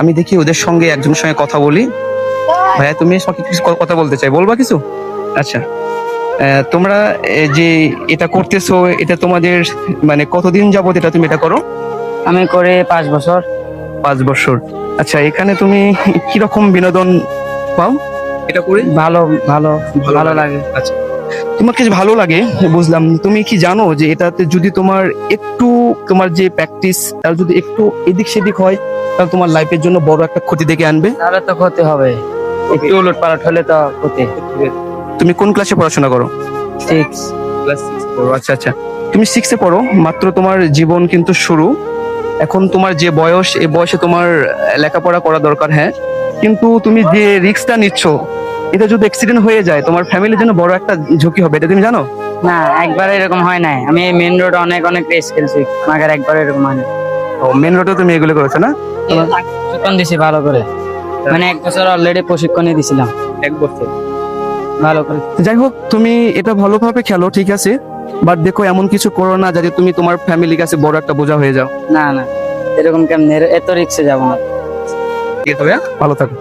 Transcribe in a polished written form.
আমি দেখি ওদের সঙ্গে একজনের সঙ্গে কথা বলি। ভাইয়া তুমি কিছু কথা বলতে চাই, বলবা কিছু? আচ্ছা, তোমরা যে এটা করতেছো, এটা তোমাদের মানে কতদিন যাবত এটা তুমি এটা করো? আমি করে 5 বছর। 5 বছর। আচ্ছা, এখানে তুমি কিরকম বিনোদন পাও এটা করে? ভালো ভালো ভালো লাগে। আচ্ছা, তোমার কিছু ভালো লাগে বুঝলাম। তুমি কি জানো যে এটাতে যদি তোমার একটু তোমার যে প্র্যাকটিস তার যদি একটু এদিক সেদিক হয় তাহলে তোমার লাইফের জন্য বড় একটা ক্ষতি ডেকে আনবে? তাহলে তো ক্ষতি হবে, একটু উলট পালট হলে তো ক্ষতি। তুমি কোন ক্লাসে পড়াশোনা করো? 6। ক্লাস 6 পড়ো। আচ্ছা আচ্ছা, তুমি 6-এ পড়ো, মাত্র তোমার জীবন কিন্তু শুরু। এখন তোমার যে বয়স, এই বয়সে তোমার লেখাপড়া করা দরকার, হ্যাঁ, কিন্তু তুমি যে রিস্কটা নিচ্ছ, এটা যদি অ্যাক্সিডেন্ট হয়ে যায় তোমার ফ্যামিলির জন্য বড় একটা ঝুঁকি হবে, এটা তুমি জানো? না, একবার এরকম হয় নাই। আমি মেন রোড অনেক অনেক রেস খেলছি, মাগার একবার এরকম হয় না। ও, মেন রোডে তুমি এগুলো করেছো না? প্রশিক্ষণ দিছি ভালো করে, মানে 1 বছর অলরেডি প্রশিক্ষণই দিছিলাম 1 বছর। ভালো করে। যাই হোক, তুমি এটা ভালোভাবে খেলো, ঠিক আছে, বাট দেখো এমন কিছু করো না যাতে তুমি তোমার ফ্যামিলির কাছে বড় একটা বোঝা হয়ে যাও। না না, এরকম কেমনে, এত রিক্সে যাবো না। ঠিক আছে ভাইয়া, ভালো থাকো।